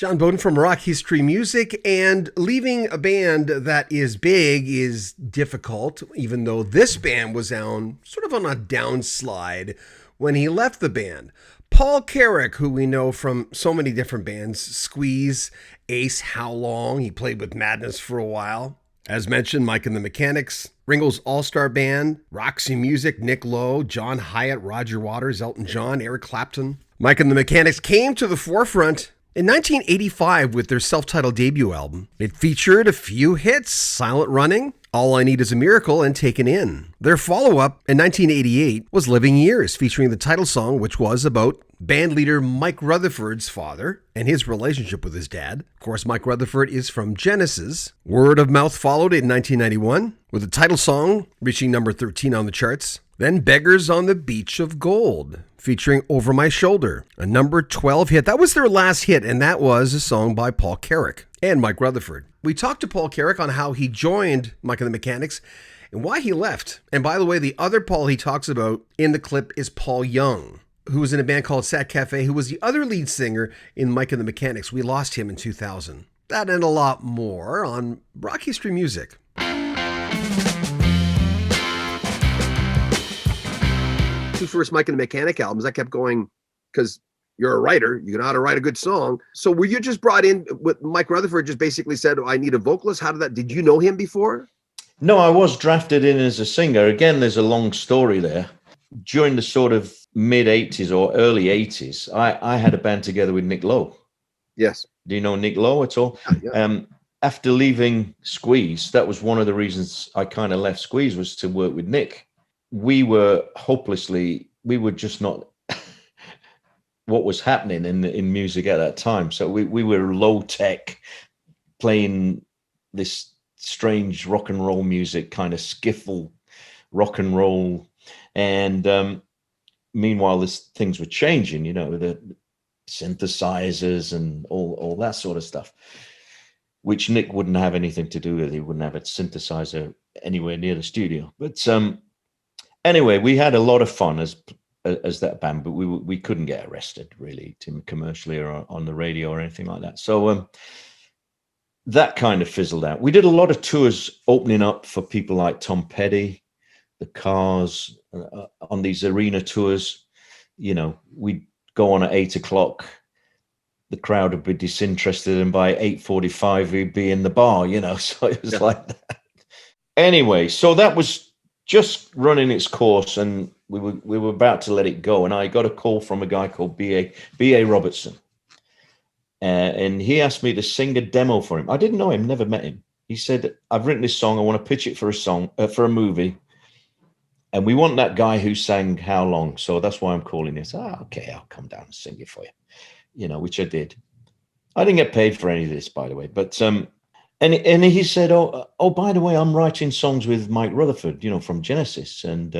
John Bowden from Rock History Music, and leaving a band that is big is difficult, even though this band was sort of on a downslide when he left the band. Paul Carrack, who we know from so many different bands, Squeeze, Ace, How Long, he played with Madness for a while. As mentioned, Mike and the Mechanics, Ringo's All-Star Band, Roxy Music, Nick Lowe, John Hyatt, Roger Waters, Elton John, Eric Clapton. Mike and the Mechanics came to the forefront in 1985 with their self-titled debut album. It featured a few hits, Silent Running, All I Need Is a Miracle, and Taken In. Their follow-up in 1988 was Living Years, featuring the title song, which was about band leader Mike Rutherford's father and his relationship with his dad. Of course, Mike Rutherford is from Genesis. Word of Mouth followed in 1991, with the title song reaching number 13 on the charts. Then Beggars on the Beach of Gold, featuring Over My Shoulder, a number 12 hit. That was their last hit, and that was a song by Paul Carrack and Mike Rutherford. We talked to Paul Carrack on how he joined Mike and the Mechanics and why he left. And by the way, the other Paul he talks about in the clip is Paul Young, who was in a band called Sat Cafe, who was the other lead singer in Mike and the Mechanics. We lost him in 2000. That and a lot more on Rock History Music. Two first Mike and the Mechanic albums, I kept going because you're a writer, you know how to write a good song. So were you just brought in with Mike Rutherford just basically said, I need a vocalist? How did you know him before? No, I was drafted in as a singer. Again, there's a long story there. During the sort of mid 80s or early 80s, I had a band together with Nick Lowe. Yes. Do you know Nick Lowe at all? Yeah. After leaving Squeeze, that was one of the reasons I kind of left Squeeze, was to work with Nick. We were just not what was happening in music at that time. So we were low tech, playing this strange rock and roll music, kind of skiffle rock and roll. And meanwhile, things were changing, the synthesizers and all that sort of stuff, which Nick wouldn't have anything to do with. He wouldn't have a synthesizer anywhere near the studio. But anyway, we had a lot of fun as that band, but we couldn't get arrested really commercially or on the radio or anything like that. So that kind of fizzled out. We did a lot of tours opening up for people like Tom Petty, the Cars, on these arena tours. We'd go on at 8:00. The crowd would be disinterested, and by 8:45 we'd be in the bar, so it was like that. Anyway, so that was just running its course, and we were about to let it go, and I got a call from a guy called B.A. Robertson, and he asked me to sing a demo for him. I didn't know him, never met him. He said, I've written this song, I want to pitch it for a movie, and we want that guy who sang How Long, so that's why I'm calling this. Okay, I'll come down and sing it for you, which I did. I didn't get paid for any of this, by the way, but and he said, oh, by the way, I'm writing songs with Mike Rutherford, from Genesis, and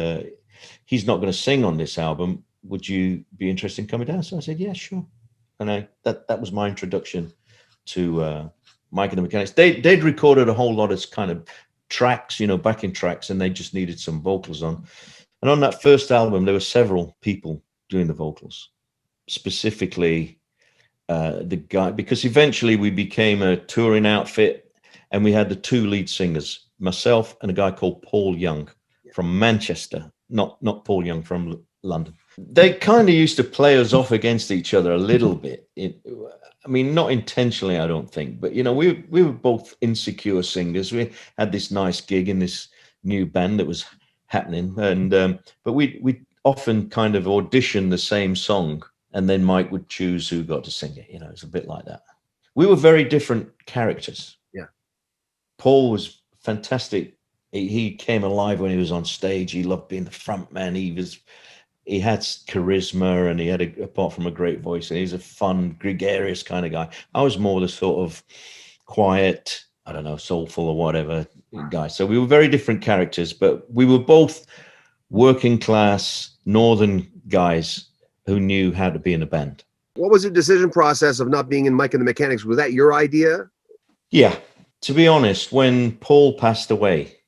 he's not going to sing on this album. Would you be interested in coming down? So I said, yeah, sure. And that was my introduction to Mike and the Mechanics. They'd recorded a whole lot of kind of tracks, backing tracks, and they just needed some vocals on. And on that first album, there were several people doing the vocals, specifically the guy, because eventually we became a touring outfit. And we had the two lead singers, myself and a guy called Paul Young from Manchester, not Paul Young from London. They kind of used to play us off against each other a little bit. Not intentionally, I don't think, but we were both insecure singers. We had this nice gig in this new band that was happening, and but we often kind of auditioned the same song, and then Mike would choose who got to sing it. It's a bit like that. We were very different characters. Paul was fantastic. He came alive when he was on stage. He loved being the front man. He had charisma, and he had, apart from a great voice, and he's a fun, gregarious kind of guy. I was more the sort of quiet, I don't know, soulful or whatever guy. So we were very different characters, but we were both working class northern guys who knew how to be in a band. What was the decision process of not being in Mike and the Mechanics? Was that your idea? Yeah. To be honest, when Paul passed away,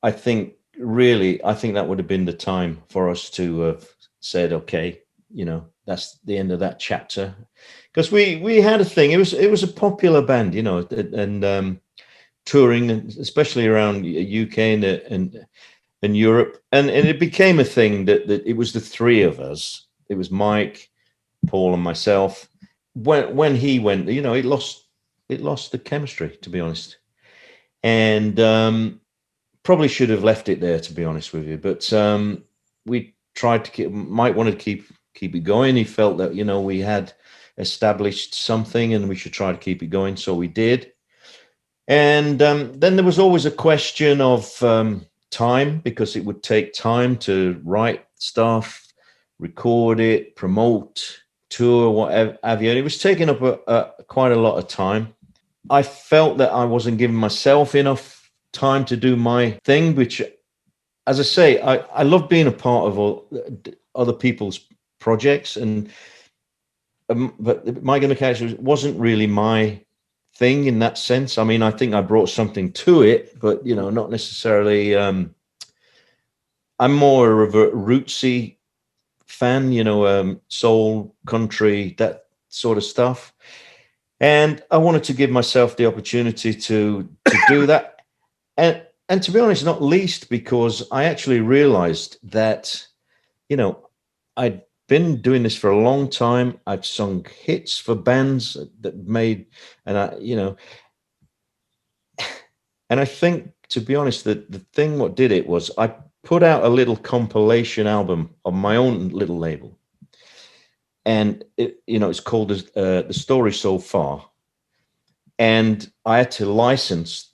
I think that would have been the time for us to have said, okay, that's the end of that chapter. Because we had a thing. It was a popular band, you know, and touring, especially around UK and Europe, and it became a thing that it was the three of us. It was Mike, Paul, and myself. When he went, you know, it lost the chemistry, to be honest, and probably should have left it there, to be honest with you. But we tried to keep. Mike wanted to keep it going. He felt that, you know, we had established something and we should try to keep it going, so we did. And then there was always a question of time, because it would take time to write stuff, record it, promote, tour, whatever have you. And it was taking up quite a lot of time. I felt that I wasn't giving myself enough time to do my thing, which, as I say, I love being a part of all other people's projects, and but Mike and the Characters wasn't really my thing in that sense. I mean, I think I brought something to it, but, you know, not necessarily. I'm more of a rootsy fan, you know, soul, country, that sort of stuff. And I wanted to give myself the opportunity to do that. And to be honest, not least because I actually realized that, you know, I'd been doing this for a long time. I've sung hits for bands that made, and you know, and I think, to be honest, that the thing what did it was I put out a little compilation album on my own little label, and you know, it's called The Story So Far, and I had to license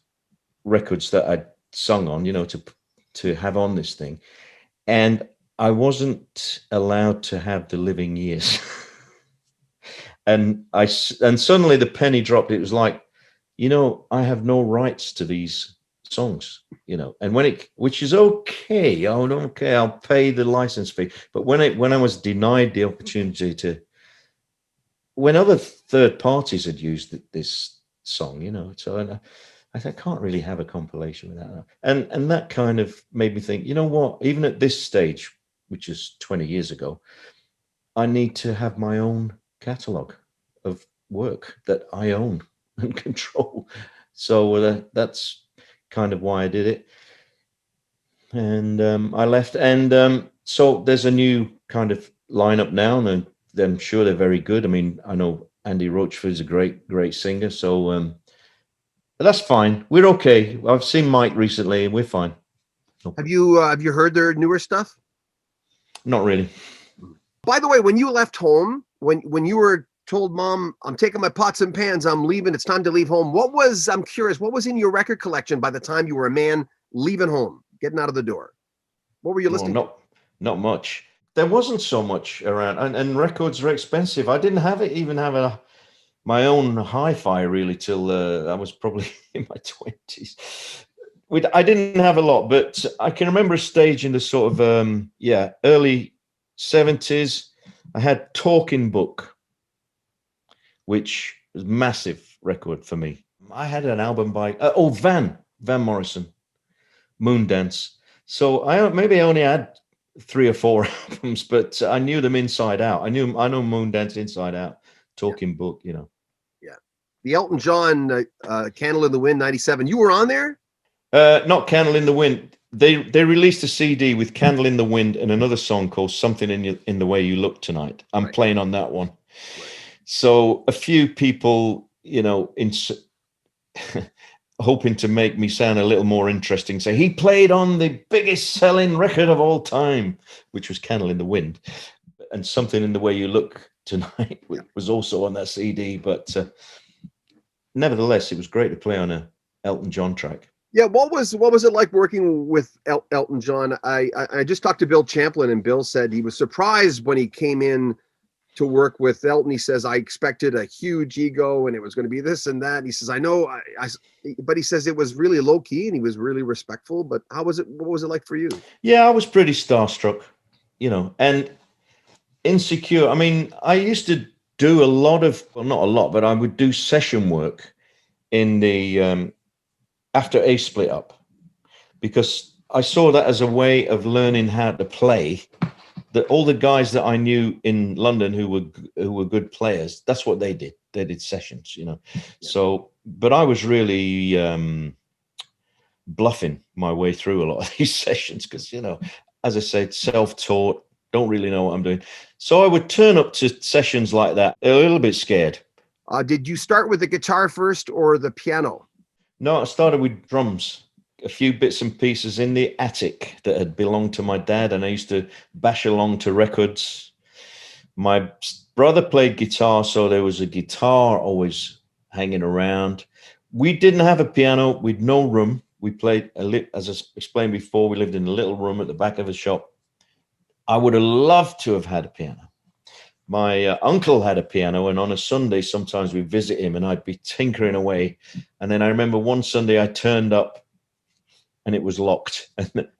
records that I'd sung on, you know, to have on this thing, and I wasn't allowed to have The Living Years. and suddenly the penny dropped. It was like, you know, I have no rights to these songs, you know, and which is okay. Oh, okay, I'll pay the license fee. But when I was denied the opportunity when other third parties had used this song, you know, so I can't really have a compilation with that. And that kind of made me think, you know what, even at this stage, which is 20 years ago, I need to have my own catalogue of work that I own and control. So that's kind of why I did it. And I left. And so there's a new kind of lineup now, and I'm sure they're very good. I mean, I know Andy Roachford is a great singer. So but that's fine. We're okay. I've seen Mike recently, and we're fine. Have you heard their newer stuff? Not really. By the way, when you left home, when you were told, Mom, I'm taking my pots and pans, I'm leaving, it's time to leave home, I'm curious, what was in your record collection by the time you were a man leaving home, getting out of the door? What were you listening to? Not much. There wasn't so much around, and records are expensive. I didn't even have my own hi-fi really till I was probably in my 20s. I didn't have a lot, but I can remember a stage in the sort of early 70s. I had Talking Book, which was a massive record for me. I had an album by Van Morrison, Moondance. So I only had 3 or 4 albums, but I knew them inside out. I know Moondance inside out. Talking Book, you know. Yeah, the Elton John Candle in the Wind '97. You were on there? Not Candle in the Wind. They released a CD with Candle in the Wind and another song called Something in the Way You Look Tonight. I'm playing on that one. Right. So a few people, you know, hoping to make me sound a little more interesting, say he played on the biggest selling record of all time, which was Candle in the Wind, and Something in the Way You Look Tonight was also on that CD. But nevertheless, it was great to play on a Elton John track. Yeah, what was it like working with Elton John? I just talked to Bill Champlin, and Bill said he was surprised when he came in to work with Elton. He says, I expected a huge ego and it was going to be this and that. And he says, I know, but he says it was really low key and he was really respectful. But what was it like for you? Yeah, I was pretty starstruck, you know, and insecure. I mean, I used to do a lot of, well, not a lot, but I would do session work in the after a split up, because I saw that as a way of learning how to play all the guys that I knew in London who were good players, that's what they did. They did sessions, you know. Yeah. So, but I was really bluffing my way through a lot of these sessions because, you know, as I said, self-taught, don't really know what I'm doing. So I would turn up to sessions like that a little bit scared. Did you start with the guitar first or the piano? No, I started with drums. A few bits and pieces in the attic that had belonged to my dad, and I used to bash along to records. My brother played guitar, so there was a guitar always hanging around. We didn't have a piano. We'd no room. We played, as I explained before, we lived in a little room at the back of a shop. I would have loved to have had a piano. My uncle had a piano, and on a Sunday, sometimes we'd visit him, and I'd be tinkering away. And then I remember one Sunday I turned up, and it was locked,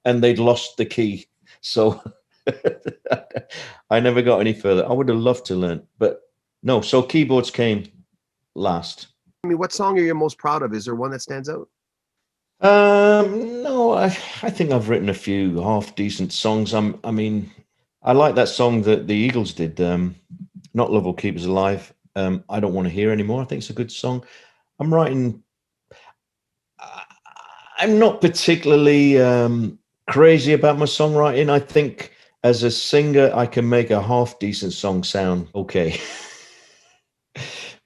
and they'd lost the key. So I never got any further. I would have loved to learn, but no. So keyboards came last. I mean, what song are you most proud of? Is there one that stands out? No, I think I've written a few half decent songs. I mean, I like that song that the Eagles did, Not Love Will Keep Us Alive. I Don't Want to Hear Anymore. I think it's a good song. I'm not particularly crazy about my songwriting. I think as a singer, I can make a half decent song sound okay.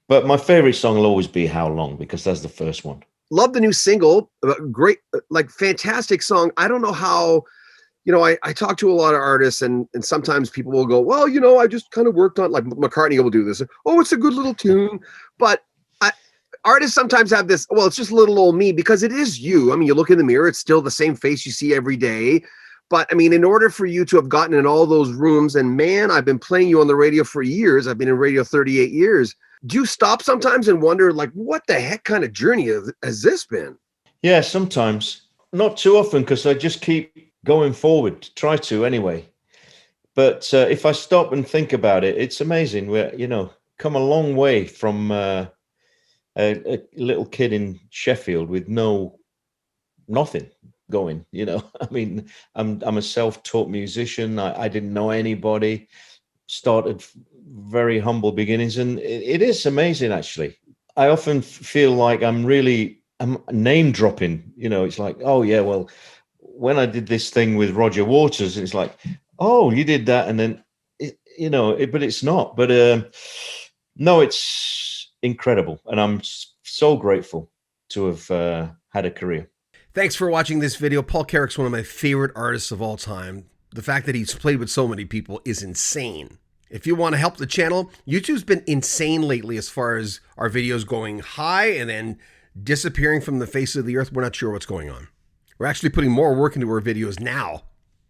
But my favorite song will always be How Long, because that's the first one. Love the new single. Great, like fantastic song. I don't know how, you know, I talk to a lot of artists, and sometimes people will go, well, you know, I just kind of worked on, like McCartney will do this. Oh, it's a good little tune. But artists sometimes have this, well, it's just little old me, because it is you. I mean, you look in the mirror, it's still the same face you see every day. But I mean, in order for you to have gotten in all those rooms, and man, I've been playing you on the radio for years. I've been in radio 38 years. Do you stop sometimes and wonder, like, what the heck kind of journey has this been? Yeah, sometimes. Not too often, because I just keep going forward, try to anyway. But if I stop and think about it, it's amazing. We're, you know, come a long way from a little kid in Sheffield with nothing going, you know. I mean, I'm a self-taught musician. I didn't know anybody, started very humble beginnings, and it is amazing, actually. I often feel like I'm name dropping, you know. It's like, oh yeah, well, when I did this thing with Roger Waters, it's like, oh, you did that, and then but it's not. But no, it's incredible, and I'm so grateful to have had a career. Thanks for watching this video. Paul Carrack's one of my favorite artists of all time. The fact that he's played with so many people is insane. If you want to help the channel, YouTube's been insane lately as far as our videos going high and then disappearing from the face of the earth. We're not sure what's going on. We're actually putting more work into our videos now.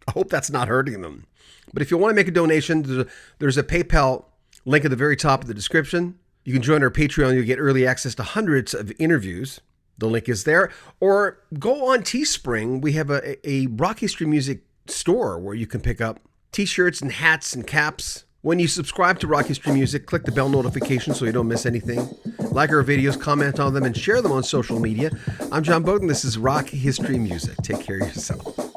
I hope that's not hurting them. But if you want to make a donation, there's a PayPal link at the very top of the description. You can join our Patreon. You'll get early access to hundreds of interviews. The link is there. Or go on Teespring. We have a rock history music store where you can pick up t-shirts and hats and caps. When you subscribe to Rock History Music, click the bell notification so you don't miss anything. Like our videos, comment on them, and share them on social media. I'm John Bowden. This is Rock History Music. Take care of yourself.